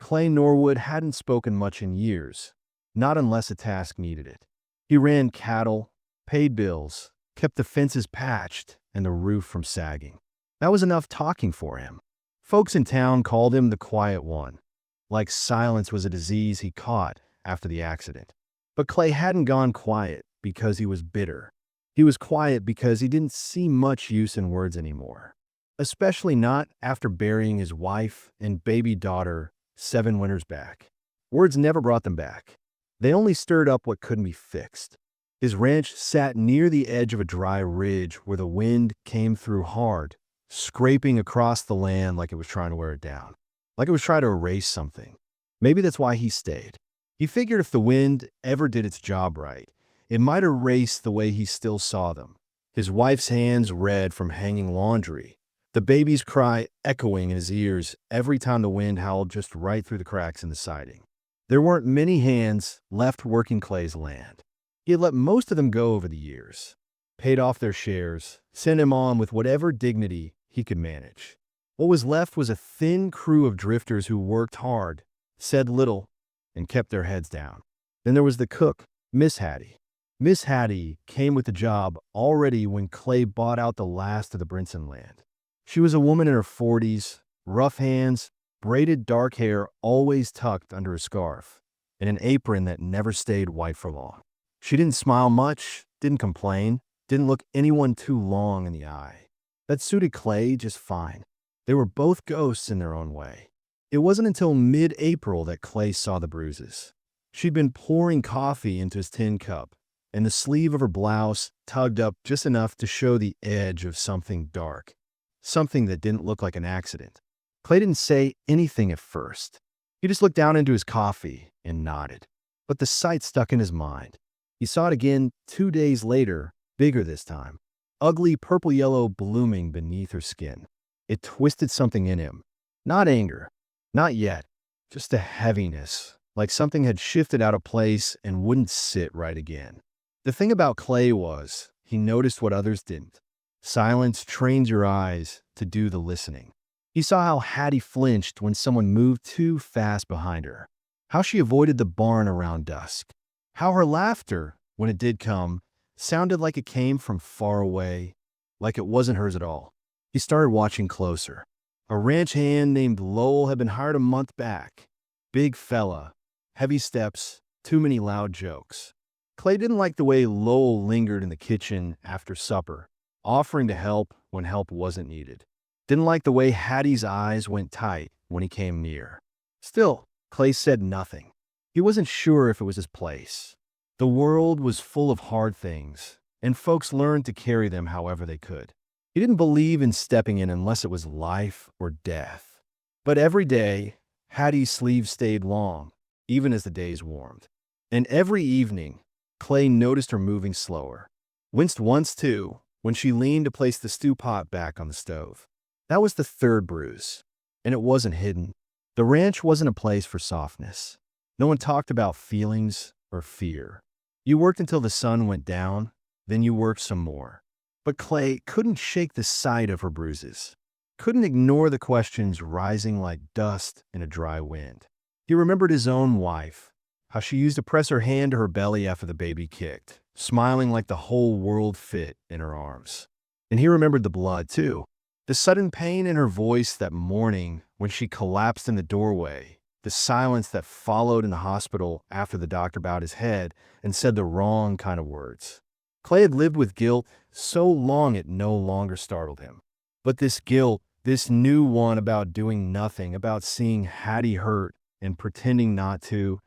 Clay Norwood hadn't spoken much in years, not unless a task needed it. He ran cattle, paid bills, kept the fences patched and the roof from sagging. That was enough talking for him. Folks in town called him the quiet one, like silence was a disease he caught after the accident. But Clay hadn't gone quiet because he was bitter. He was quiet because he didn't see much use in words anymore, especially not after burying his wife and baby daughter 7 winters back. Words never brought them back. They only stirred up what couldn't be fixed. His ranch sat near the edge of a dry ridge where the wind came through hard, scraping across the land like it was trying to wear it down, like it was trying to erase something. Maybe that's why he stayed. He figured if the wind ever did its job right, it might erase the way he still saw them. His wife's hands red from hanging laundry, the baby's cry echoing in his ears every time the wind howled just right through the cracks in the siding. There weren't many hands left working Clay's land. He had let most of them go over the years, paid off their shares, sent him on with whatever dignity he could manage. What was left was a thin crew of drifters who worked hard, said little, and kept their heads down. Then there was the cook, Miss Hattie. Miss Hattie came with the job already when Clay bought out the last of the Brinson land. She was a woman in her 40s, rough hands, braided dark hair always tucked under a scarf, and an apron that never stayed white for long. She didn't smile much, didn't complain, didn't look anyone too long in the eye. That suited Clay just fine. They were both ghosts in their own way. It wasn't until mid-April that Clay saw the bruises. She'd been pouring coffee into his tin cup, and the sleeve of her blouse tugged up just enough to show the edge of something dark, something that didn't look like an accident. Clay didn't say anything at first. He just looked down into his coffee and nodded. But the sight stuck in his mind. He saw it again 2 days later, bigger this time. Ugly purple-yellow blooming beneath her skin. It twisted something in him. Not anger. Not yet. Just a heaviness, like something had shifted out of place and wouldn't sit right again. The thing about Clay was, he noticed what others didn't. Silence trains your eyes to do the listening. He saw how Hattie flinched when someone moved too fast behind her. How she avoided the barn around dusk. How her laughter, when it did come, sounded like it came from far away, like it wasn't hers at all. He started watching closer. A ranch hand named Lowell had been hired a month back. Big fella, heavy steps, too many loud jokes. Clay didn't like the way Lowell lingered in the kitchen after supper, offering to help when help wasn't needed. Didn't like the way Hattie's eyes went tight when he came near. Still, Clay said nothing. He wasn't sure if it was his place. The world was full of hard things, and folks learned to carry them however they could. He didn't believe in stepping in unless it was life or death. But every day, Hattie's sleeves stayed long, even as the days warmed. And every evening, Clay noticed her moving slower. Winced once, too, when she leaned to place the stew pot back on the stove. That was the third bruise, and it wasn't hidden. The ranch wasn't a place for softness. No one talked about feelings or fear. You worked until the sun went down, then you worked some more. But Clay couldn't shake the sight of her bruises, couldn't ignore the questions rising like dust in a dry wind. He remembered his own wife, how she used to press her hand to her belly after the baby kicked, smiling like the whole world fit in her arms. And he remembered the blood, too. The sudden pain in her voice that morning when she collapsed in the doorway, the silence that followed in the hospital after the doctor bowed his head and said the wrong kind of words. Clay had lived with guilt so long it no longer startled him. But this guilt, this new one about doing nothing, about seeing Hattie hurt and pretending not to,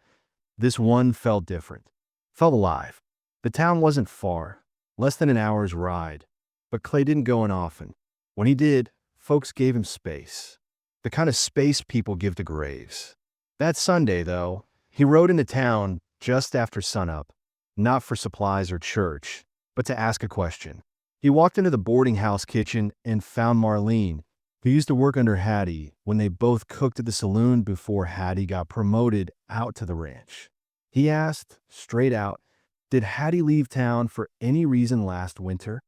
this one felt different, felt alive. The town wasn't far, less than an hour's ride, but Clay didn't go in often. When he did, folks gave him space, the kind of space people give to graves. That Sunday, though, he rode into town just after sunup, not for supplies or church, but to ask a question. He walked into the boarding house kitchen and found Marlene, who used to work under Hattie when they both cooked at the saloon before Hattie got promoted out to the ranch. He asked, straight out, did Hattie leave town for any reason last winter?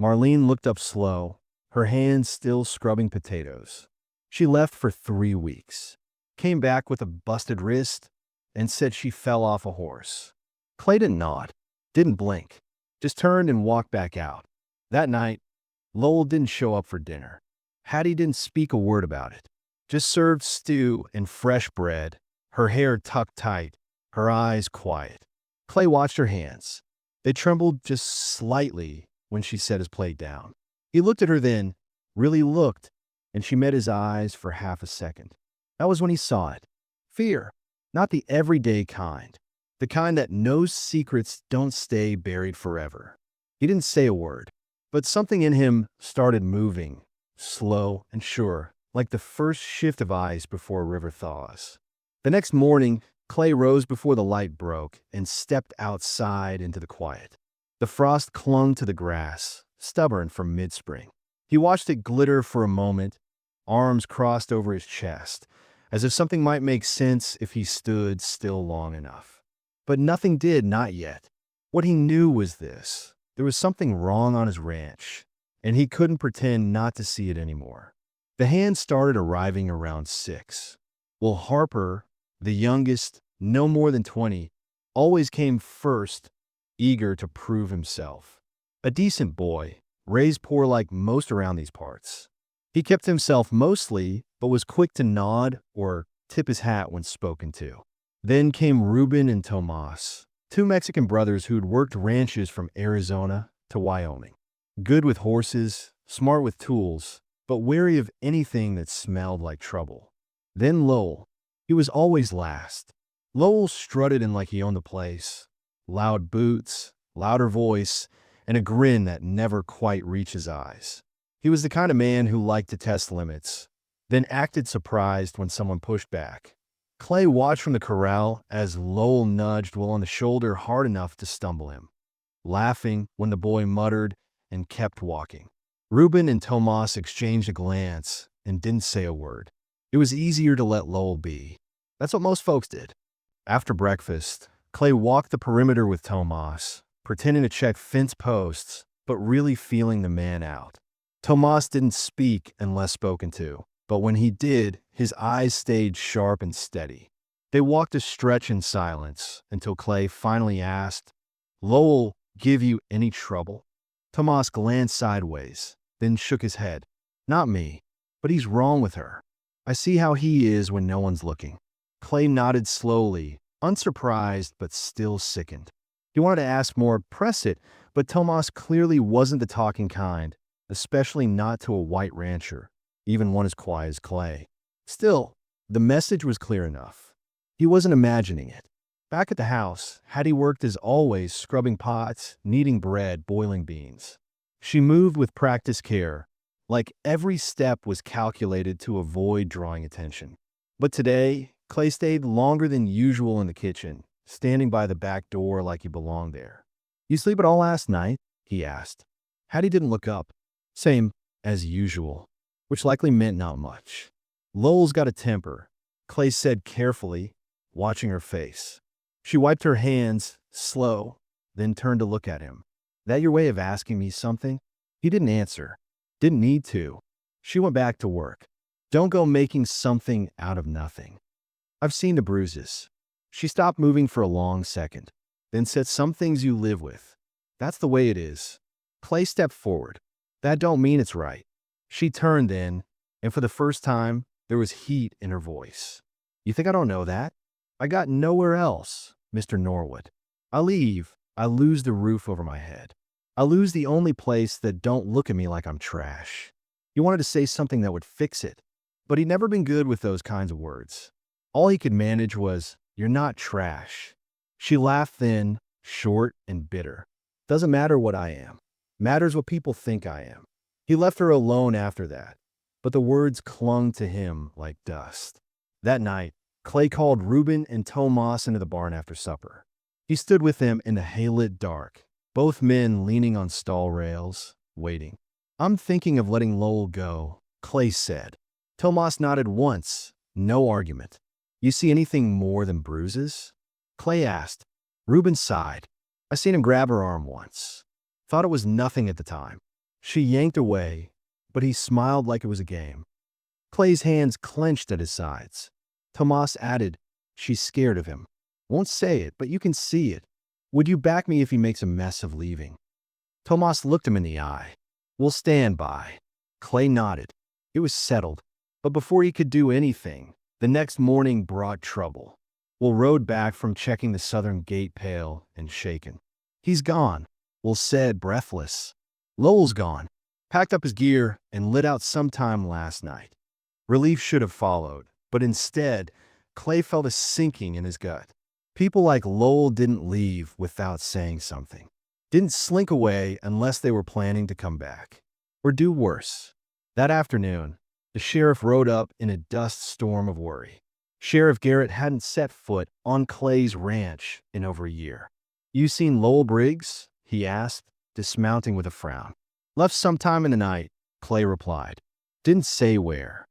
Marlene looked up slow, her hands still scrubbing potatoes. She left for 3 weeks. came back with a busted wrist and said she fell off a horse. Clay didn't nod, didn't blink, just turned and walked back out. That night, Lowell didn't show up for dinner. Hattie didn't speak a word about it, just served stew and fresh bread, her hair tucked tight, her eyes quiet. Clay watched her hands. They trembled just slightly when she set his plate down. He looked at her then, really looked, and she met his eyes for half a second. That was when he saw it. Fear, not the everyday kind, the kind that knows secrets don't stay buried forever. He didn't say a word, but something in him started moving, slow and sure, like the first shift of ice before a river thaws. The next morning, Clay rose before the light broke and stepped outside into the quiet. The frost clung to the grass, stubborn from mid-spring. He watched it glitter for a moment, arms crossed over his chest, as if something might make sense if he stood still long enough. But nothing did, not yet. What he knew was this: there was something wrong on his ranch, and he couldn't pretend not to see it anymore. The hands started arriving around 6. Well, Harper, the youngest, no more than 20, always came first, eager to prove himself. A decent boy, raised poor like most around these parts. He kept himself mostly, but was quick to nod or tip his hat when spoken to. Then came Reuben and Tomas, 2 Mexican brothers who'd worked ranches from Arizona to Wyoming. Good with horses, smart with tools, but wary of anything that smelled like trouble. Then Lowell. He was always last. Lowell strutted in like he owned the place. Loud boots, louder voice, and a grin that never quite reached his eyes. He was the kind of man who liked to test limits, then acted surprised when someone pushed back. Clay watched from the corral as Lowell nudged Will on the shoulder hard enough to stumble him, laughing when the boy muttered and kept walking. Reuben and Tomas exchanged a glance and didn't say a word. It was easier to let Lowell be. That's what most folks did. After breakfast, Clay walked the perimeter with Tomas, pretending to check fence posts, but really feeling the man out. Tomas didn't speak unless spoken to, but when he did, his eyes stayed sharp and steady. They walked a stretch in silence until Clay finally asked, "Lowell give you any trouble?" Tomas glanced sideways, then shook his head. "Not me, but he's wrong with her. I see how he is when no one's looking." Clay nodded slowly, unsurprised but still sickened. He wanted to ask more, press it, but Tomas clearly wasn't the talking kind, especially not to a white rancher, even one as quiet as Clay. Still, the message was clear enough. He wasn't imagining it. Back at the house, Hattie worked as always, scrubbing pots, kneading bread, boiling beans. She moved with practiced care, like every step was calculated to avoid drawing attention. But today, Clay stayed longer than usual in the kitchen, standing by the back door like he belonged there. "You sleep at all last night?" he asked. Hattie didn't look up. Same as usual, which likely meant not much. "Lowell's got a temper," Clay said carefully, watching her face. She wiped her hands, slow, then turned to look at him. "That your way of asking me something?" He didn't answer. Didn't need to. She went back to work. "Don't go making something out of nothing. I've seen the Bruises." She stopped moving for a long second, then said, "Some things you live with. That's the way it is." Clay stepped forward. "That don't mean it's right." She turned then, and for the first time, there was heat in her voice. "You think I don't know that? I got nowhere else, Mr. Norwood. I leave, I lose the roof over my head. I lose the only place that don't look at me like I'm trash." He wanted to say something that would fix it, but he'd never been good with those kinds of words. All he could manage was, "You're not trash." She laughed then, short and bitter. "Doesn't matter what I am. Matters what people think I am." He left her alone after that, but the words clung to him like dust. That night, Clay called Reuben and Tomas into the barn after supper. He stood with them in the hay-lit dark, both men leaning on stall rails, waiting. "I'm thinking of letting Lowell go," Clay said. Tomas nodded once, no argument. "You see anything more than bruises?" Clay asked. Reuben sighed. "I seen him grab her arm once. Thought it was nothing at the time." She yanked away, but he smiled like it was a game. Clay's hands clenched at his sides. Tomas added, "She's scared of him. Won't say it, but you can see it. Would you back me if he makes a mess of leaving?" Tomas looked him in the eye. "We'll stand by." Clay nodded. It was settled. But before he could do anything, the next morning brought trouble. Will rode back from checking the southern gate pale and shaken. "He's gone," Will said, breathless. "Lowell's gone. Packed up his gear and lit out sometime last night." Relief should have followed, but instead, Clay felt a sinking in his gut. People like Lowell didn't leave without saying something. Didn't slink away unless they were planning to come back. Or do worse. That afternoon, the sheriff rode up in a dust storm of worry. Sheriff Garrett hadn't set foot on Clay's ranch in over a year. "You seen Lowell Briggs?" he asked, dismounting with a frown. "Left sometime in the night," Clay replied. "Didn't say where."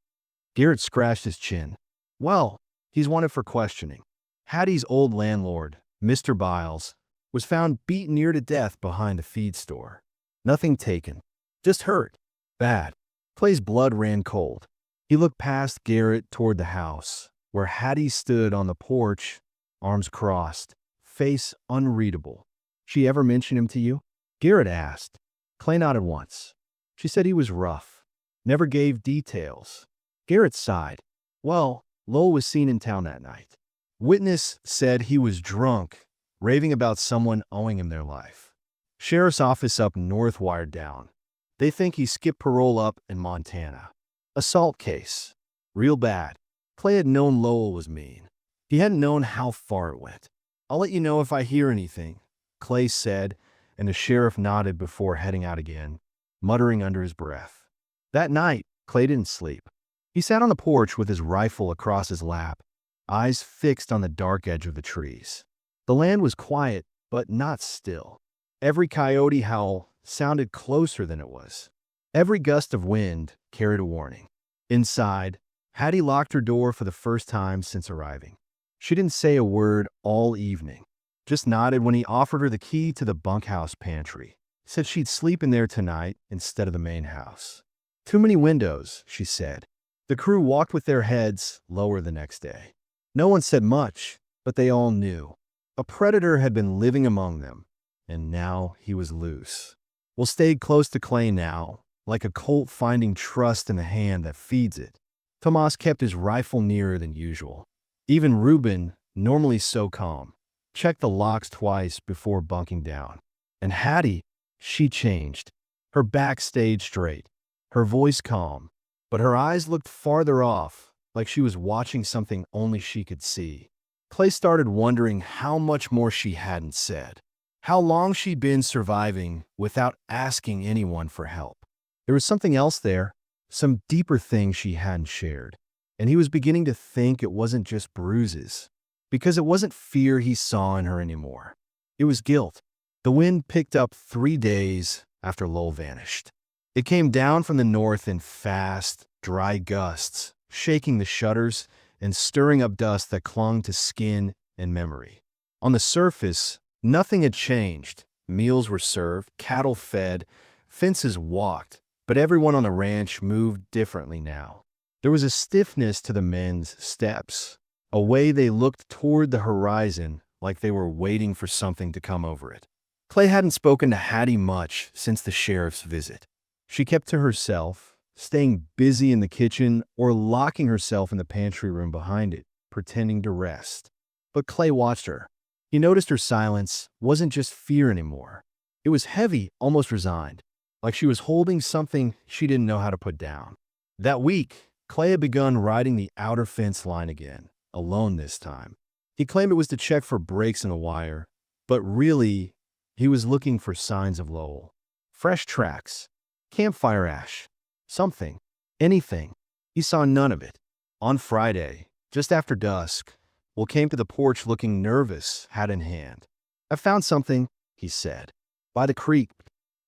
Garrett scratched his chin. "Well, he's wanted for questioning. Hattie's old landlord, Mr. Biles, was found beat near to death behind a feed store. Nothing taken. Just hurt. Bad." Clay's blood ran cold. He looked past Garrett toward the house, where Hattie stood on the porch, arms crossed, face unreadable. "She ever mention him to you?" Garrett asked. Clay nodded once. "She said he was rough. Never gave details." Garrett sighed. "Well, Lowell was seen in town that night. Witness said he was drunk, raving about someone owing him their life. Sheriff's office up north wired down. They think he skipped parole up in Montana. Assault case. Real bad." Clay had known Lowell was mean. He hadn't known how far it went. "I'll let you know if I hear anything," Clay said, and the sheriff nodded before heading out again, muttering under his breath. That night, Clay didn't sleep. He sat on the porch with his rifle across his lap, eyes fixed on the dark edge of the trees. The land was quiet, but not still. Every coyote howl sounded closer than it was. Every gust of wind carried a warning. Inside, Hattie locked her door for the first time since arriving. She didn't say a word all evening, just nodded when he offered her the key to the bunkhouse pantry. Said she'd sleep in there tonight instead of the main house. "Too many windows," she said. The crew walked with their heads lower the next day. No one said much, but they all knew. A predator had been living among them, and now he was loose. Will stayed close to Clay now, like a colt finding trust in the hand that feeds it. Tomas kept his rifle nearer than usual. Even Reuben, normally so calm, checked the locks twice before bunking down. And Hattie, she changed. Her back stayed straight, her voice calm, but her eyes looked farther off, like she was watching something only she could see. Clay started wondering how much more she hadn't said. How long she'd been surviving without asking anyone for help. There was something else there, some deeper thing she hadn't shared. And he was beginning to think it wasn't just bruises, because it wasn't fear he saw in her anymore. It was guilt. The wind picked up 3 days after Lowell vanished. It came down from the north in fast, dry gusts, shaking the shutters and stirring up dust that clung to skin and memory. On the surface, nothing had changed. Meals were served, cattle fed, fences walked, but everyone on the ranch moved differently now. There was a stiffness to the men's steps, a way they looked toward the horizon like they were waiting for something to come over it. Clay hadn't spoken to Hattie much since the sheriff's visit. She kept to herself, staying busy in the kitchen or locking herself in the pantry room behind it, pretending to rest. But Clay watched her. He noticed her silence wasn't just fear anymore. It was heavy, almost resigned, like she was holding something she didn't know how to put down. That week, Clay had begun riding the outer fence line again, alone this time. He claimed it was to check for breaks in the wire, but really, he was looking for signs of Lowell. Fresh tracks, campfire ash, something, anything. He saw none of it. On Friday, just after dusk, Will came to the porch looking nervous, hat in hand. "I found something," he said. "By the creek."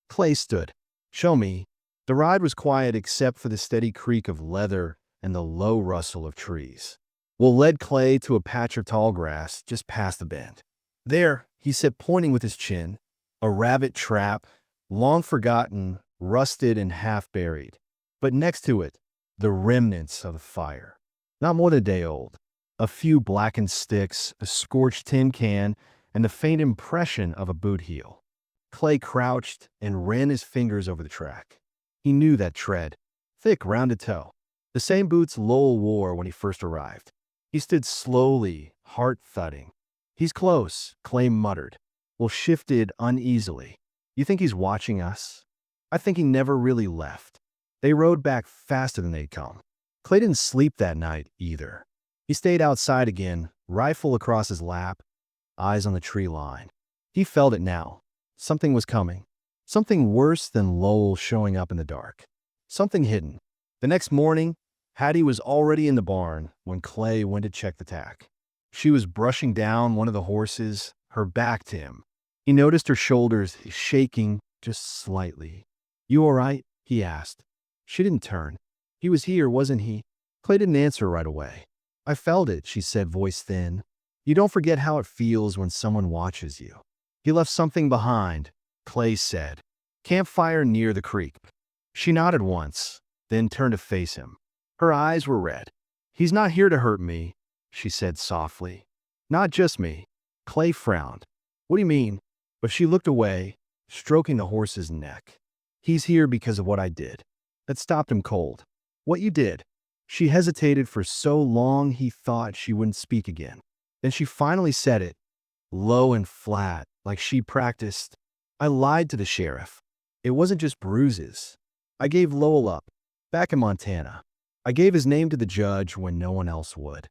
Clay stood. "Show me." The ride was quiet except for the steady creak of leather and the low rustle of trees. Will led Clay to a patch of tall grass just past the bend. "There," he said, pointing with his chin, "a rabbit trap, long forgotten, rusted and half buried. But next to it, the remnants of the fire. Not more than a day old." A few blackened sticks, a scorched tin can, and the faint impression of a boot heel. Clay crouched and ran his fingers over the track. He knew that tread, thick, rounded toe. The same boots Lowell wore when he first arrived. He stood slowly, heart thudding. "He's close," Clay muttered. Will shifted uneasily. "You think he's watching us?" "I think he never really left." They rode back faster than they'd come. Clay didn't sleep that night either. He stayed outside again, rifle across his lap, eyes on the tree line. He felt it now. Something was coming. Something worse than Lowell showing up in the dark. Something hidden. The next morning, Hattie was already in the barn when Clay went to check the tack. She was brushing down one of the horses, her back to him. He noticed her shoulders shaking just slightly. "You all right?" he asked. She didn't turn. "He was here, wasn't he?" Clay didn't answer right away. "I felt it," she said, voice thin. "You don't forget how it feels when someone watches you." "He left something behind," Clay said. "Campfire near the creek." She nodded once, then turned to face him. Her eyes were red. "He's not here to hurt me," she said softly. "Not just me." Clay frowned. "What do you mean?" But she looked away, stroking the horse's neck. "He's here because of what I did." That stopped him cold. "What you did?" She hesitated for so long he thought she wouldn't speak again. Then she finally said it, low and flat, like she practiced. "I lied to the sheriff. It wasn't just Bruises. I gave Lowell up, back in Montana. I gave his name to the judge when no one else would."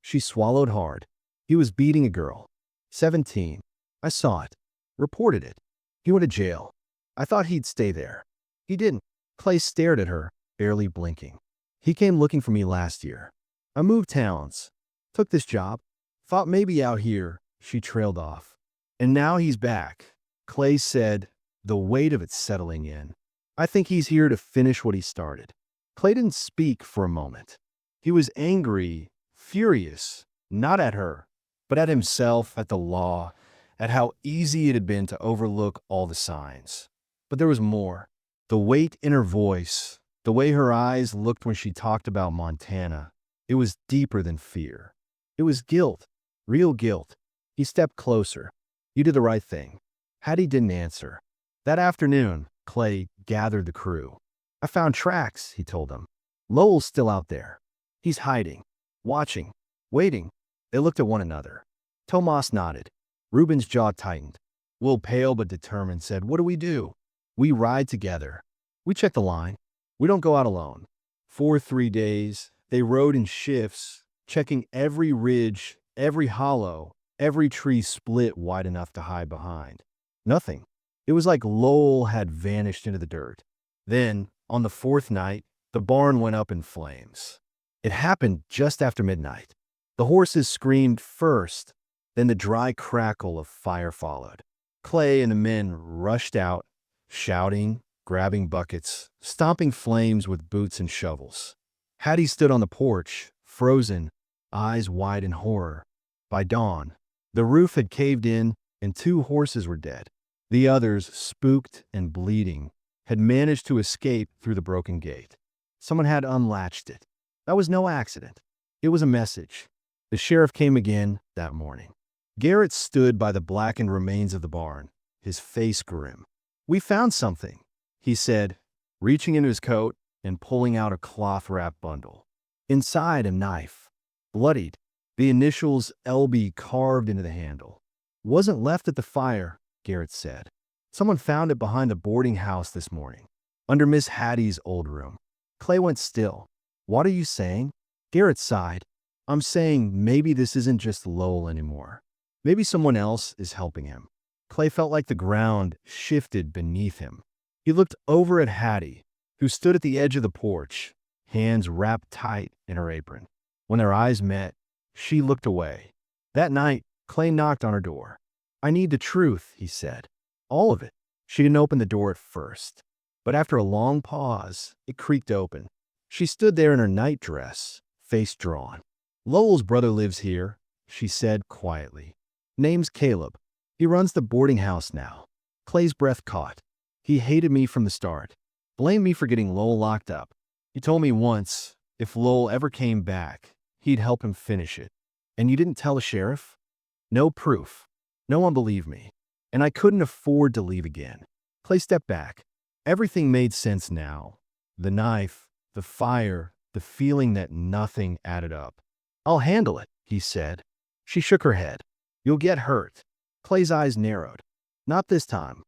She swallowed hard. "He was beating a girl. 17. I saw it. Reported it. He went to jail. I thought he'd stay there. He didn't." Clay stared at her, barely blinking. "He came looking for me last year. I moved towns. Took this job. Thought maybe out here." She trailed off. "And now he's back," Clay said, the weight of it settling in. "I think he's here to finish what he started." Clay didn't speak for a moment. He was angry, furious, not at her, but at himself, at the law, at how easy it had been to overlook all the signs. But there was more. The weight in her voice, the way her eyes looked when she talked about Montana, it was deeper than fear. It was guilt, real guilt. He stepped closer. "You did the right thing." Hattie didn't answer. That afternoon, Clay gathered the crew. "I found tracks," he told them. "Lowell's still out there. He's hiding, watching, waiting." They looked at one another. Tomas nodded. Reuben's jaw tightened. Will, pale but determined, said, "What do we do?" "We ride together. We check the line. We don't go out alone." For 3 days, they rode in shifts, checking every ridge, every hollow, every tree split wide enough to hide behind. Nothing. It was like Lowell had vanished into the dirt. Then, on the 4th night, the barn went up in flames. It happened just after midnight. The horses screamed first, then the dry crackle of fire followed. Clay and the men rushed out, shouting, grabbing buckets, stomping flames with boots and shovels. Hattie stood on the porch, frozen, eyes wide in horror. By dawn, the roof had caved in and 2 horses were dead. The others, spooked and bleeding, had managed to escape through the broken gate. Someone had unlatched it. That was no accident. It was a message. The sheriff came again that morning. Garrett stood by the blackened remains of the barn, his face grim. "We found something," he said, reaching into his coat and pulling out a cloth-wrapped bundle. Inside, a knife, bloodied, the initials LB carved into the handle. "Wasn't left at the fire," Garrett said. "Someone found it behind the boarding house this morning, under Miss Hattie's old room." Clay went still. "What are you saying?" Garrett sighed. "I'm saying maybe this isn't just Lowell anymore. Maybe someone else is helping him." Clay felt like the ground shifted beneath him. He looked over at Hattie, who stood at the edge of the porch, hands wrapped tight in her apron. When their eyes met, she looked away. That night, Clay knocked on her door. "I need the truth," he said. "All of it." She didn't open the door at first, but after a long pause, it creaked open. She stood there in her nightdress, face drawn. "Lowell's brother lives here," she said quietly. "Name's Caleb. He runs the boarding house now." Clay's breath caught. "He hated me from the start. Blamed me for getting Lowell locked up. He told me once, if Lowell ever came back, he'd help him finish it." And you didn't tell the sheriff? No proof. No one believed me. And I couldn't afford to leave again. Clay stepped back. Everything made sense now. The knife, the fire, the feeling that nothing added up. I'll handle it, he said. She shook her head. You'll get hurt. Clay's eyes narrowed. Not this time.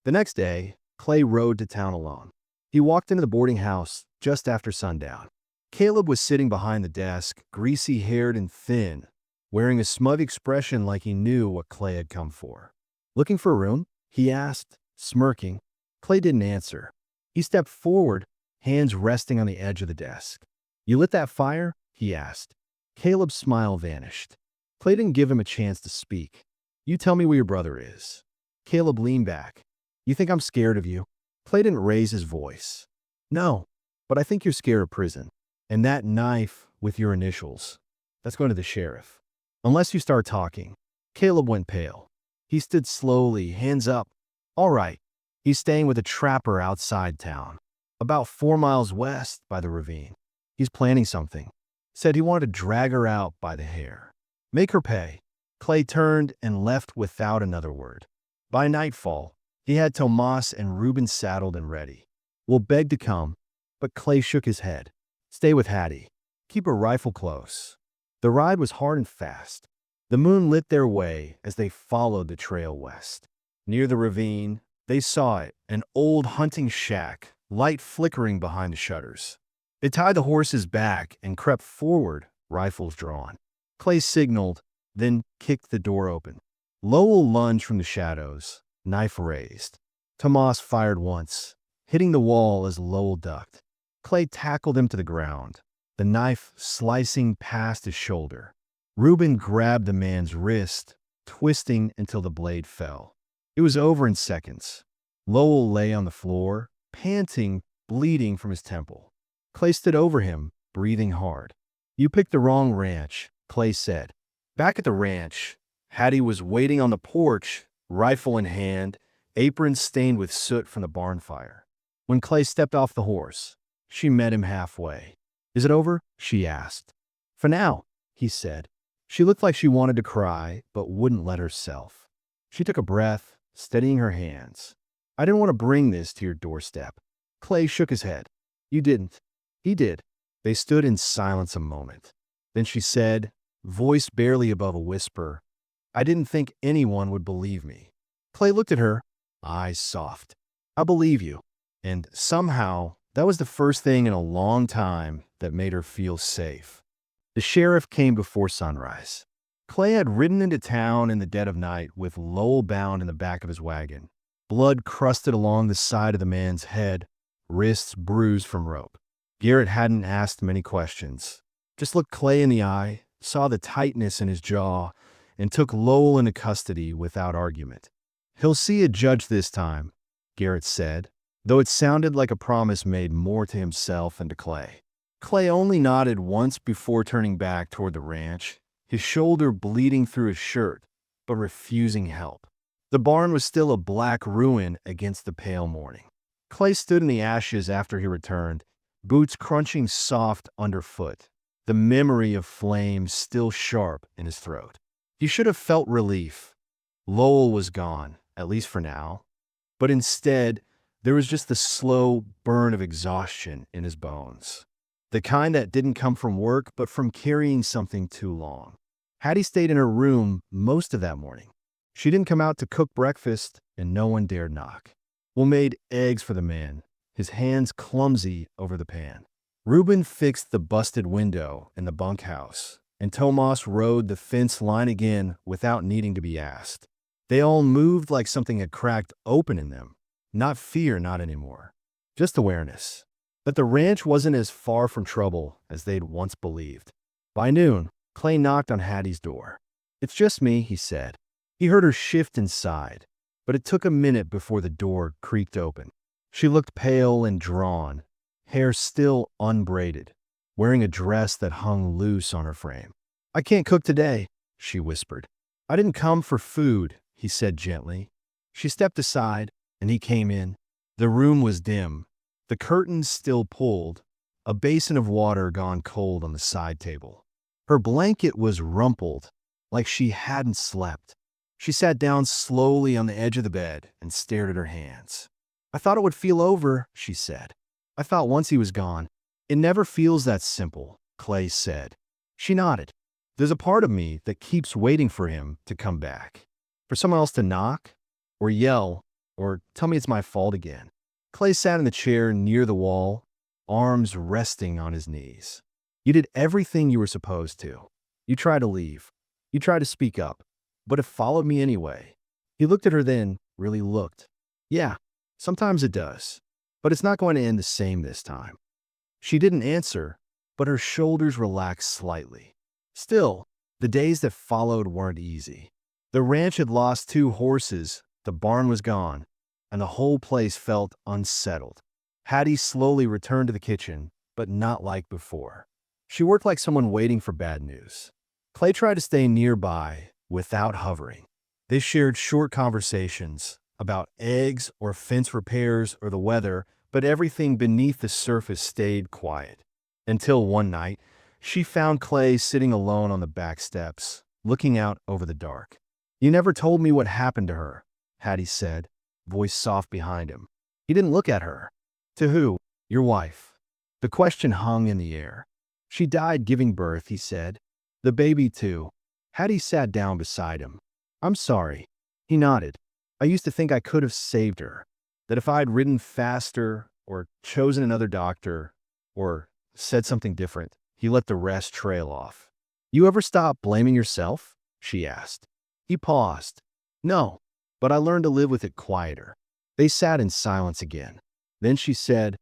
The next day, Clay rode to town alone. He walked into the boarding house just after sundown. Caleb was sitting behind the desk, greasy-haired and thin, wearing a smug expression like he knew what Clay had come for. Looking for a room? He asked, smirking. Clay didn't answer. He stepped forward, hands resting on the edge of the desk. You lit that fire? He asked. Caleb's smile vanished. Clay didn't give him a chance to speak. You tell me where your brother is. Caleb leaned back. You think I'm scared of you? Clay didn't raise his voice. No, but I think you're scared of prison. And that knife with your initials, that's going to the sheriff. Unless you start talking. Caleb went pale. He stood slowly, hands up. All right. He's staying with a trapper outside town, about 4 miles west by the ravine. He's planning something. Said he wanted to drag her out by the hair. Make her pay. Clay turned and left without another word. By nightfall, he had Tomas and Reuben saddled and ready. We'll beg to come, but Clay shook his head. Stay with Hattie. Keep her rifle close. The ride was hard and fast. The moon lit their way as they followed the trail west. Near the ravine, they saw it, an old hunting shack, light flickering behind the shutters. They tied the horses back and crept forward, rifles drawn. Clay signaled, then kicked the door open. Lowell lunged from the shadows, knife raised. Tomas fired once, hitting the wall as Lowell ducked. Clay tackled him to the ground, the knife slicing past his shoulder. Reuben grabbed the man's wrist, twisting until the blade fell. It was over in seconds. Lowell lay on the floor, panting, bleeding from his temple. Clay stood over him, breathing hard. You picked the wrong ranch, Clay said. Back at the ranch, Hattie was waiting on the porch, rifle in hand, apron stained with soot from the barn fire. When Clay stepped off the horse, she met him halfway. Is it over? She asked. For now, he said. She looked like she wanted to cry, but wouldn't let herself. She took a breath, steadying her hands. I didn't want to bring this to your doorstep. Clay shook his head. You didn't. He did. They stood in silence a moment. Then she said, voice barely above a whisper, I didn't think anyone would believe me. Clay looked at her, eyes soft. I believe you. And somehow, that was the first thing in a long time that made her feel safe. The sheriff came before sunrise. Clay had ridden into town in the dead of night with Lowell bound in the back of his wagon. Blood crusted along the side of the man's head, wrists bruised from rope. Garrett hadn't asked many questions. Just looked Clay in the eye, saw the tightness in his jaw, and took Lowell into custody without argument. He'll see a judge this time, Garrett said, though it sounded like a promise made more to himself than to Clay. Clay only nodded once before turning back toward the ranch, his shoulder bleeding through his shirt, but refusing help. The barn was still a black ruin against the pale morning. Clay stood in the ashes after he returned, boots crunching soft underfoot, the memory of flames still sharp in his throat. He should have felt relief. Lowell was gone, at least for now. But instead, there was just the slow burn of exhaustion in his bones. The kind that didn't come from work, but from carrying something too long. Hattie stayed in her room most of that morning. She didn't come out to cook breakfast, and no one dared knock. Will made eggs for the man, his hands clumsy over the pan. Reuben fixed the busted window in the bunkhouse, and Tomas rode the fence line again without needing to be asked. They all moved like something had cracked open in them. Not fear, not anymore. Just awareness. But the ranch wasn't as far from trouble as they'd once believed. By noon, Clay knocked on Hattie's door. It's just me, he said. He heard her shift inside, but it took a minute before the door creaked open. She looked pale and drawn, hair still unbraided, wearing a dress that hung loose on her frame. I can't cook today, she whispered. I didn't come for food, he said gently. She stepped aside, and he came in. The room was dim, the curtains still pulled, a basin of water gone cold on the side table. Her blanket was rumpled, like she hadn't slept. She sat down slowly on the edge of the bed and stared at her hands. "I thought it would feel over," she said. "I thought once he was gone." "It never feels that simple," Clay said. She nodded. "There's a part of me that keeps waiting for him to come back. For someone else to knock, or yell, or tell me it's my fault again." Clay sat in the chair near the wall, arms resting on his knees. "You did everything you were supposed to. You tried to leave. You tried to speak up. But it followed me anyway." He looked at her then, really looked. "Yeah, sometimes it does. But it's not going to end the same this time." She didn't answer, but her shoulders relaxed slightly. Still, the days that followed weren't easy. The ranch had lost 2 horses, the barn was gone, and the whole place felt unsettled. Hattie slowly returned to the kitchen, but not like before. She worked like someone waiting for bad news. Clay tried to stay nearby without hovering. They shared short conversations about eggs or fence repairs or the weather, but everything beneath the surface stayed quiet. Until one night, she found Clay sitting alone on the back steps, looking out over the dark. "You never told me what happened to her," Hattie said, voice soft behind him. He didn't look at her. "To who?" "Your wife." The question hung in the air. "She died giving birth," he said. "The baby, too." Hattie sat down beside him. "I'm sorry." He nodded. "I used to think I could have saved her. That if I'd ridden faster, or chosen another doctor, or said something different." He let the rest trail off. "You ever stop blaming yourself?" she asked. He paused. "No, but I learned to live with it quieter." They sat in silence again. Then she said,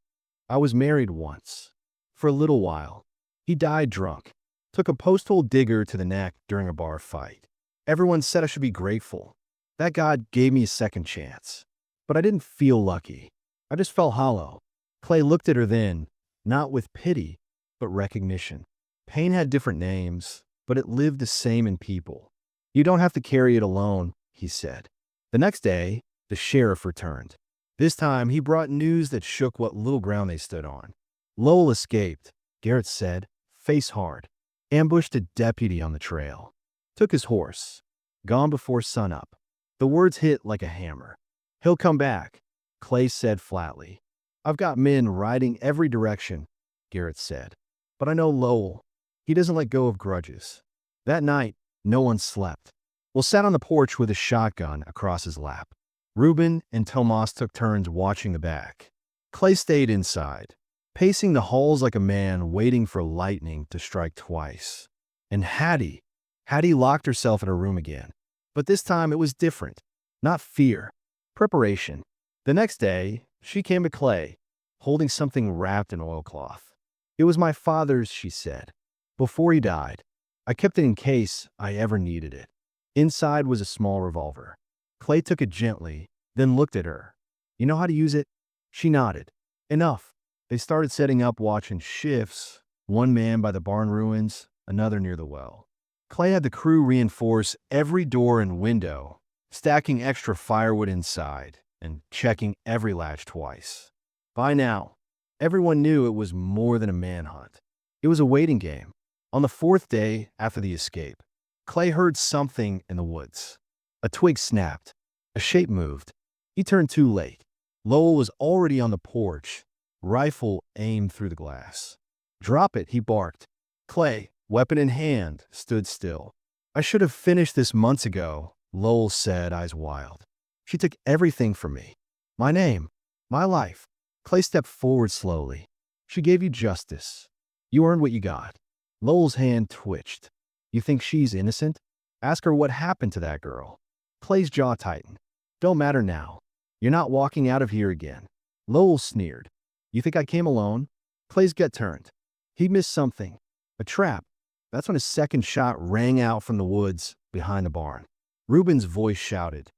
"I was married once. For a little while. He died drunk. Took a post-hole digger to the neck during a bar fight. Everyone said I should be grateful. That God gave me a second chance. But I didn't feel lucky. I just felt hollow." Clay looked at her then, not with pity, but recognition. Pain had different names, but it lived the same in people. "You don't have to carry it alone," he said. The next day, the sheriff returned. This time, he brought news that shook what little ground they stood on. Lowell escaped, Garrett said, face hard. Ambushed a deputy on the trail. Took his horse. Gone before sunup. The words hit like a hammer. "He'll come back," Clay said flatly. "I've got men riding every direction," Garrett said. "But I know Lowell. He doesn't let go of grudges." That night, no one slept. Will sat on the porch with a shotgun across his lap. Reuben and Tomas took turns watching the back. Clay stayed inside, pacing the halls like a man waiting for lightning to strike twice. And Hattie locked herself in her room again. But this time it was different. Not fear. Preparation. The next day, she came to Clay, holding something wrapped in oilcloth. "It was my father's," she said. "Before he died. I kept it in case I ever needed it." Inside was a small revolver. Clay took it gently, then looked at her. "You know how to use it?" She nodded. "Enough." They started setting up watch in shifts, one man by the barn ruins, another near the well. Clay had the crew reinforce every door and window, stacking extra firewood inside and checking every latch twice. By now, everyone knew it was more than a manhunt. It was a waiting game. On the 4th day after the escape, Clay heard something in the woods. A twig snapped. A shape moved. He turned too late. Lowell was already on the porch, rifle aimed through the glass. "Drop it," he barked. Clay, weapon in hand, stood still. "I should have finished this months ago," Lowell said, eyes wild. "She took everything from me. My name. My life." Clay stepped forward slowly. "She gave you justice. You earned what you got." Lowell's hand twitched. "You think she's innocent? Ask her what happened to that girl." Clay's jaw tightened. "Don't matter now. You're not walking out of here again." Lowell sneered. "You think I came alone?" Clay's gut turned. He missed something. A trap. That's when his second shot rang out from the woods behind the barn. Reuben's voice shouted,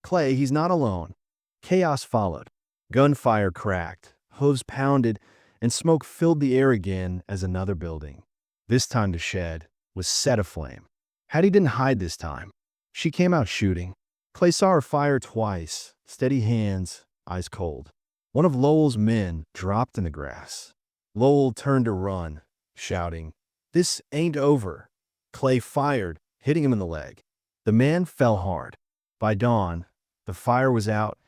"Clay, he's not alone." Chaos followed. Gunfire cracked, hooves pounded, and smoke filled the air again as another building, this time the shed, was set aflame. Hattie didn't hide this time. She came out shooting. Clay saw her fire twice, steady hands, eyes cold. One of Lowell's men dropped in the grass. Lowell turned to run, shouting, "This ain't over." Clay fired, hitting him in the leg. The man fell hard. By dawn, the fire was out,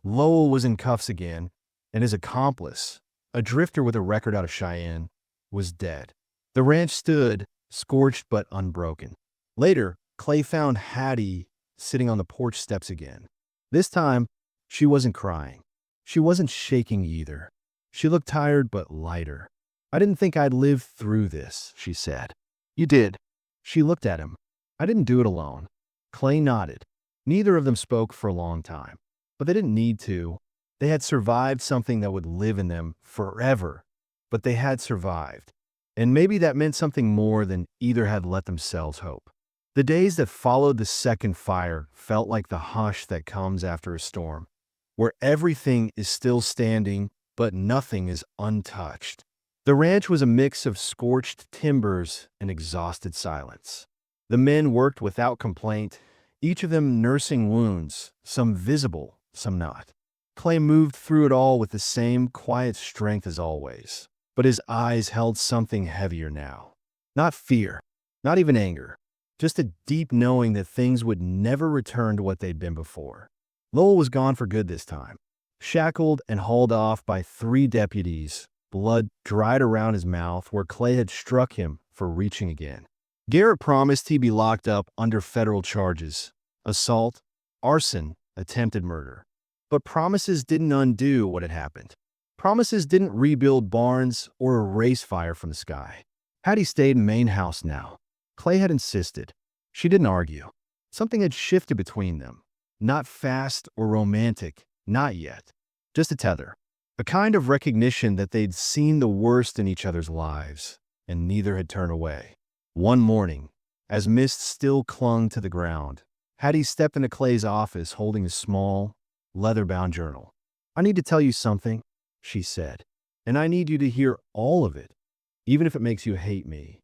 Lowell was in cuffs again, and his accomplice, a drifter with a record out of Cheyenne, was dead. The ranch stood, scorched but unbroken. Later, Clay found Hattie sitting on the porch steps again. This time, she wasn't crying. She wasn't shaking either. She looked tired but lighter. "I didn't think I'd live through this," she said. "You did." She looked at him. "I didn't do it alone." Clay nodded. Neither of them spoke for a long time. But they didn't need to. They had survived something that would live in them forever. But they had survived. And maybe that meant something more than either had let themselves hope. The days that followed the second fire felt like the hush that comes after a storm, where everything is still standing, but nothing is untouched. The ranch was a mix of scorched timbers and exhausted silence. The men worked without complaint, each of them nursing wounds, some visible, some not. Clay moved through it all with the same quiet strength as always, but his eyes held something heavier now. Not fear, not even anger, just a deep knowing that things would never return to what they'd been before. Lowell was gone for good this time, shackled and hauled off by 3 deputies, blood dried around his mouth where Clay had struck him for reaching again. Garrett promised he'd be locked up under federal charges: assault, arson, attempted murder. But promises didn't undo what had happened. Promises didn't rebuild barns or erase fire from the sky. Hattie stayed in main house now. Clay had insisted. She didn't argue. Something had shifted between them. Not fast or romantic, not yet. Just a tether. A kind of recognition that they'd seen the worst in each other's lives, and neither had turned away. One morning, as mist still clung to the ground, Hattie stepped into Clay's office holding a small, leather-bound journal. "I need to tell you something," she said, "and I need you to hear all of it, even if it makes you hate me."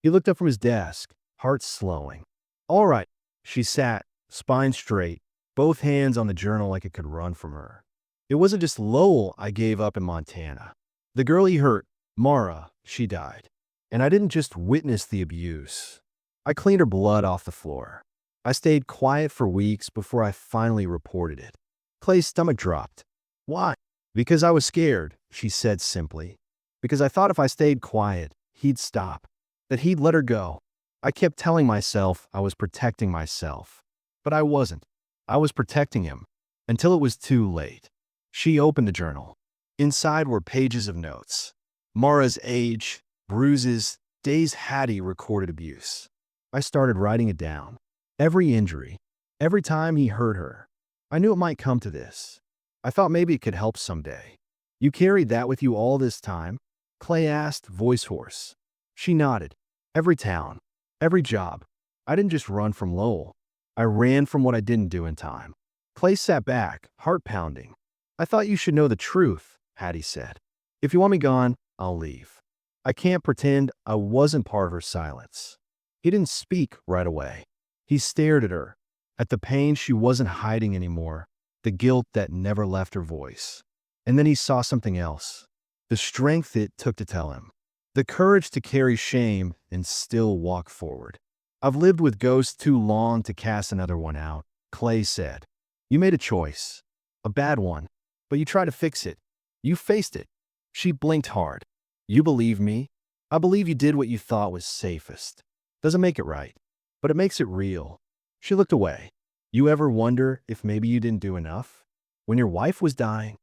He looked up from his desk, heart slowing. "All right." She sat, spine straight, both hands on the journal like it could run from her. "It wasn't just Lowell I gave up in Montana. The girl he hurt, Mara, she died. And I didn't just witness the abuse. I cleaned her blood off the floor. I stayed quiet for weeks before I finally reported it." Clay's stomach dropped. "Why?" "Because I was scared," she said simply. "Because I thought if I stayed quiet, he'd stop, that he'd let her go. I kept telling myself I was protecting myself. But I wasn't. I was protecting him. Until it was too late." She opened the journal. Inside were pages of notes. Mara's age, bruises, days Hattie recorded abuse. I started writing it down. Every injury, every time he hurt her. I knew it might come to this. I thought maybe it could help someday. "You carried that with you all this time?" Clay asked, voice hoarse. She nodded. "Every town, every job. I didn't just run from Lowell. I ran from what I didn't do in time." Clay sat back, heart pounding. "I thought you should know the truth," Hattie said. "If you want me gone, I'll leave. I can't pretend I wasn't part of her silence." He didn't speak right away. He stared at her, at the pain she wasn't hiding anymore, the guilt that never left her voice. And then he saw something else. The strength it took to tell him. The courage to carry shame and still walk forward. "I've lived with ghosts too long to cast another one out," Clay said. "You made a choice. A bad one. But you tried to fix it. You faced it." She blinked hard. "You believe me? I believe you did what you thought was safest. Doesn't make it right, but it makes it real." She looked away. "You ever wonder if maybe you didn't do enough? When your wife was dying?"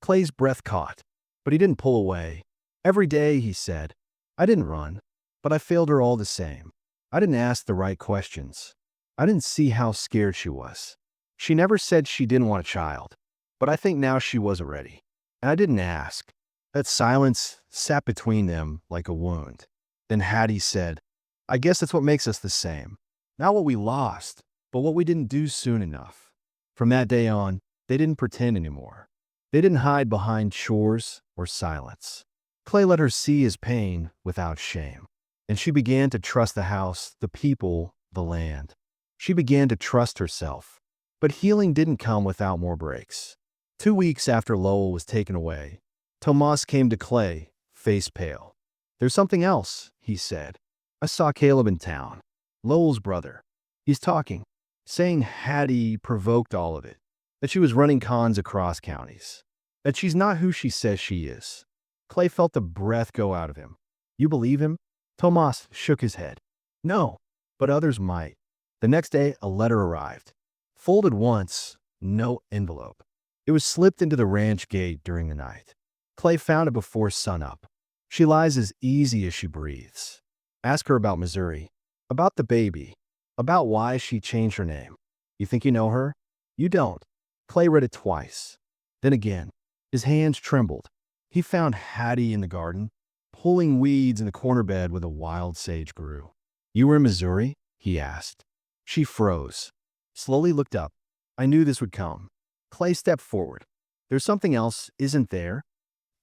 Clay's breath caught, but he didn't pull away. "Every day," he said. "I didn't run, but I failed her all the same. I didn't ask the right questions. I didn't see how scared she was. She never said she didn't want a child, but I think now she wasn't ready. And I didn't ask." That silence sat between them like a wound. Then Hattie said, "I guess that's what makes us the same. Not what we lost, but what we didn't do soon enough." From that day on, they didn't pretend anymore. They didn't hide behind chores or silence. Clay let her see his pain without shame. And she began to trust the house, the people, the land. She began to trust herself. But healing didn't come without more breaks. 2 weeks after Lowell was taken away, Tomas came to Clay, face pale. "There's something else," he said. I saw Caleb in town, Lowell's brother. He's talking, saying Hattie provoked all of it, that she was running cons across counties, that she's not who she says she is. Clay felt the breath go out of him. You believe him? Tomas shook his head. No, but others might. The next day, a letter arrived. Folded once, no envelope. It was slipped into the ranch gate during the night. Clay found it before sunup. She lies as easy as she breathes. Ask her about Missouri, about the baby, about why she changed her name. You think you know her? You don't. Clay read it twice. Then again. His hands trembled. He found Hattie in the garden, pulling weeds in the corner bed where the wild sage grew. You were in Missouri? He asked. She froze, slowly looked up. I knew this would come. Clay stepped forward. There's something else, isn't there?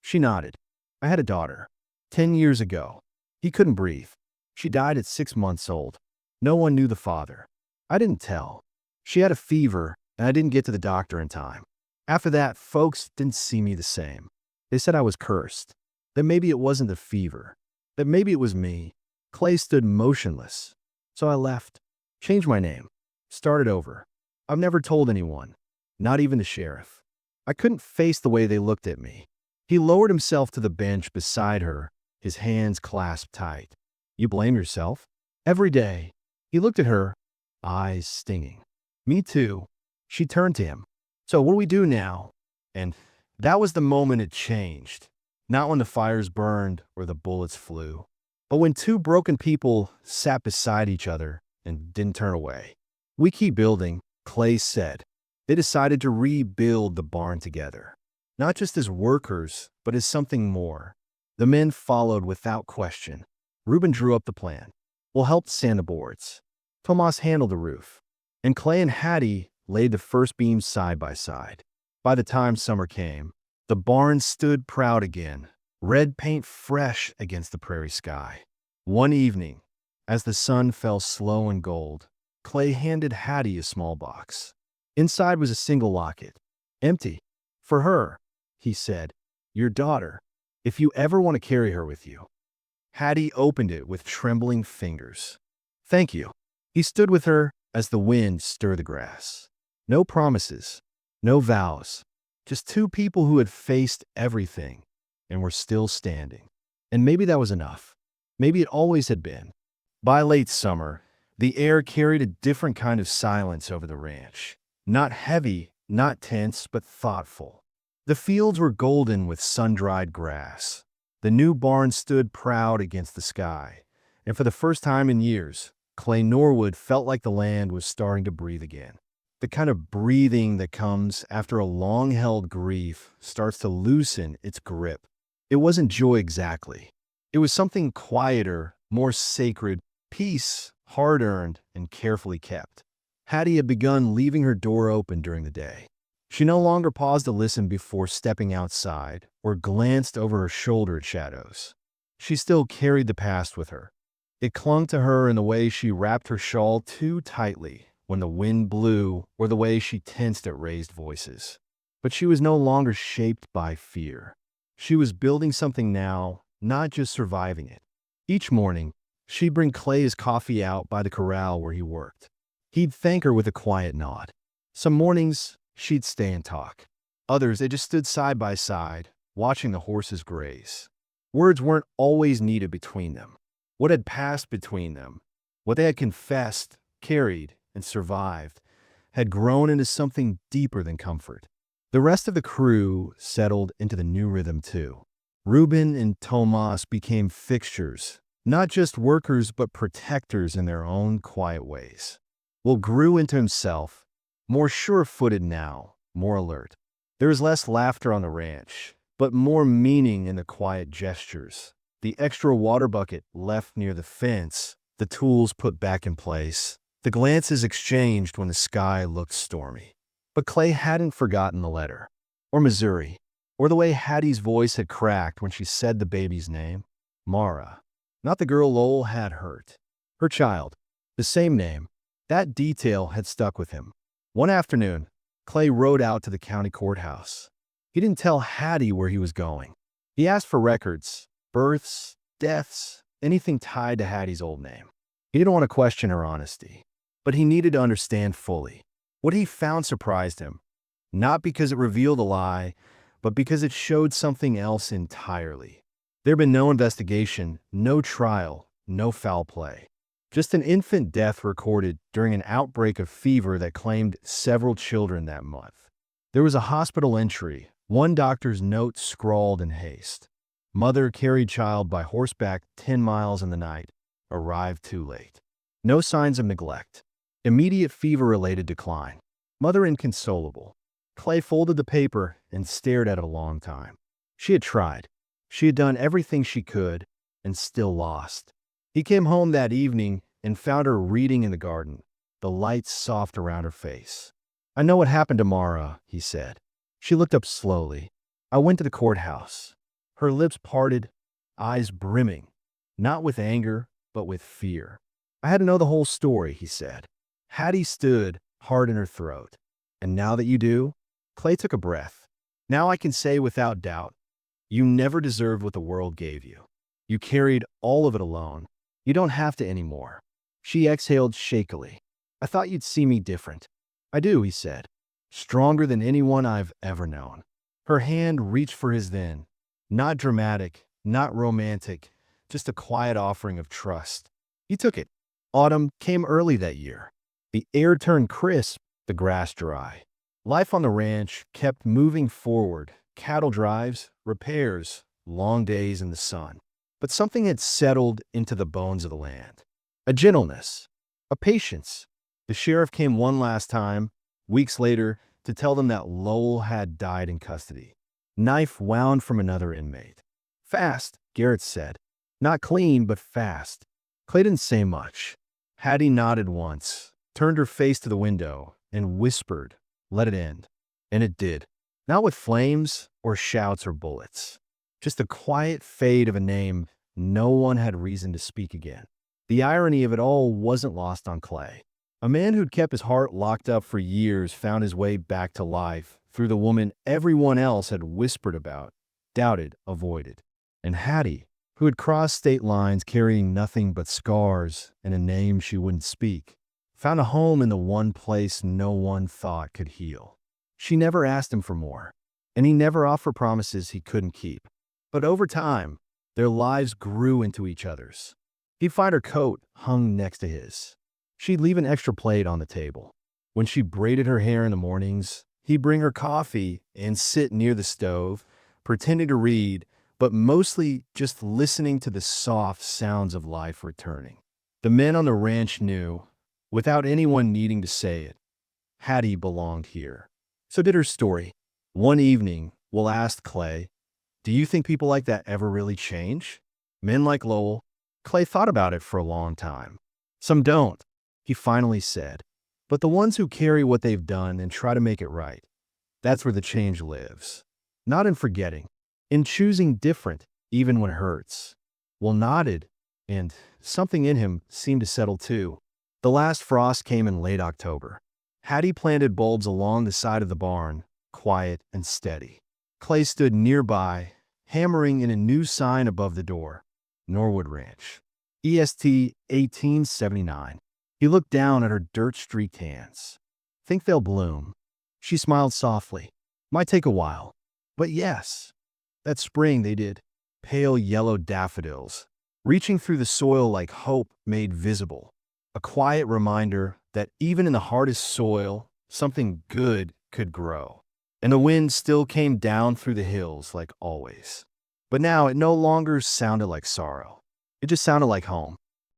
She nodded. I had a daughter. 10 years ago. He couldn't breathe. She died at 6 months old. No one knew the father. I didn't tell. She had a fever, and I didn't get to the doctor in time. After that, folks didn't see me the same. They said I was cursed. That maybe it wasn't the fever. That maybe it was me. Clay stood motionless. So I left. Changed my name. Started over. I've never told anyone. Not even the sheriff. I couldn't face the way they looked at me. He lowered himself to the bench beside her, his hands clasped tight. You blame yourself? Every day. He looked at her, eyes stinging. Me too. She turned to him. So what do we do now? And that was the moment it changed. Not when the fires burned or the bullets flew, but when two broken people sat beside each other and didn't turn away. We keep building, Clay said. They decided to rebuild the barn together. Not just as workers, but as something more. The men followed without question. Reuben drew up the plan. We'll help sand the boards. Tomas handled the roof. And Clay and Hattie laid the first beams side by side. By the time summer came, the barn stood proud again, red paint fresh against the prairie sky. One evening, as the sun fell slow and gold, Clay handed Hattie a small box. Inside was a single locket. Empty. For her, he said. Your daughter. If you ever want to carry her with you. Hattie opened it with trembling fingers. Thank you. He stood with her as the wind stirred the grass. No promises, no vows, just two people who had faced everything and were still standing. And maybe that was enough. Maybe it always had been. By late summer, the air carried a different kind of silence over the ranch. Not heavy, not tense, but thoughtful. The fields were golden with sun-dried grass. The new barn stood proud against the sky, and for the first time in years, Clay Norwood felt like the land was starting to breathe again. The kind of breathing that comes after a long-held grief starts to loosen its grip. It wasn't joy exactly. It was something quieter, more sacred, peace, hard-earned and carefully kept. Hattie had begun leaving her door open during the day. She no longer paused to listen before stepping outside or glanced over her shoulder at shadows. She still carried the past with her. It clung to her in the way she wrapped her shawl too tightly when the wind blew or the way she tensed at raised voices. But she was no longer shaped by fear. She was building something now, not just surviving it. Each morning, she'd bring Clay his coffee out by the corral where he worked. He'd thank her with a quiet nod. Some mornings, she'd stay and talk. Others, they just stood side by side, watching the horses graze. Words weren't always needed between them. What had passed between them, what they had confessed, carried, and survived, had grown into something deeper than comfort. The rest of the crew settled into the new rhythm too. Reuben and Tomas became fixtures, not just workers but protectors in their own quiet ways. Will grew into himself, more sure-footed now, more alert. There was less laughter on the ranch, but more meaning in the quiet gestures. The extra water bucket left near the fence, the tools put back in place, the glances exchanged when the sky looked stormy. But Clay hadn't forgotten the letter, or Missouri, or the way Hattie's voice had cracked when she said the baby's name, Mara. Not the girl Lowell had hurt. Her child, the same name. That detail had stuck with him. One afternoon, Clay rode out to the county courthouse. He didn't tell Hattie where he was going. He asked for records, births, deaths, anything tied to Hattie's old name. He didn't want to question her honesty, but he needed to understand fully. What he found surprised him, not because it revealed a lie, but because it showed something else entirely. There had been no investigation, no trial, no foul play. Just an infant death recorded during an outbreak of fever that claimed several children that month. There was a hospital entry, one doctor's note scrawled in haste. Mother carried child by horseback 10 miles in the night. Arrived too late. No signs of neglect. Immediate fever-related decline. Mother inconsolable. Clay folded the paper and stared at it a long time. She had tried. She had done everything she could and still lost. He came home that evening and found her reading in the garden, the lights soft around her face. "I know what happened to Mara," he said. She looked up slowly. "I went to the courthouse." Her lips parted, eyes brimming, not with anger, but with fear. "I had to know the whole story," he said. Hattie stood, heart in her throat. "And now that you do?" Clay took a breath. "Now I can say without doubt, you never deserved what the world gave you. You carried all of it alone. You don't have to anymore." She exhaled shakily. "I thought you'd see me different." "I do," he said. "Stronger than anyone I've ever known." Her hand reached for his then. Not dramatic, not romantic, just a quiet offering of trust. He took it. Autumn came early that year. The air turned crisp, the grass dry. Life on the ranch kept moving forward. Cattle drives, repairs, long days in the sun. But something had settled into the bones of the land. A gentleness, a patience. The sheriff came one last time, weeks later, to tell them that Lowell had died in custody. Knife wound from another inmate. "Fast," Garrett said. "Not clean, but fast." Clay didn't say much. Hattie nodded once, turned her face to the window, and whispered, "Let it end." And it did. Not with flames or shouts or bullets. Just a quiet fade of a name no one had reason to speak again. The irony of it all wasn't lost on Clay. A man who'd kept his heart locked up for years found his way back to life through the woman everyone else had whispered about, doubted, avoided. And Hattie, who had crossed state lines carrying nothing but scars and a name she wouldn't speak, found a home in the one place no one thought could heal. She never asked him for more, and he never offered promises he couldn't keep. But over time, their lives grew into each other's. He'd find her coat hung next to his. She'd leave an extra plate on the table. When she braided her hair in the mornings, he'd bring her coffee and sit near the stove, pretending to read, but mostly just listening to the soft sounds of life returning. The men on the ranch knew, without anyone needing to say it, Hattie belonged here. So did her story. One evening, Will asked Clay, "Do you think people like that ever really change? Men like Lowell?" Clay thought about it for a long time. "Some don't," he finally said. "But the ones who carry what they've done and try to make it right, that's where the change lives. Not in forgetting, in choosing different, even when it hurts." Will nodded, and something in him seemed to settle too. The last frost came in late October. Hattie planted bulbs along the side of the barn, quiet and steady. Clay stood nearby, hammering in a new sign above the door. Norwood Ranch. EST 1879. He looked down at her dirt-streaked hands. "Think they'll bloom?" She smiled softly. "Might take a while. But yes, that spring they did. Pale yellow daffodils, reaching through the soil like hope made visible. A quiet reminder that even in the hardest soil, something good could grow. And the wind still came down through the hills like always. But now it no longer sounded like sorrow. It just sounded like home.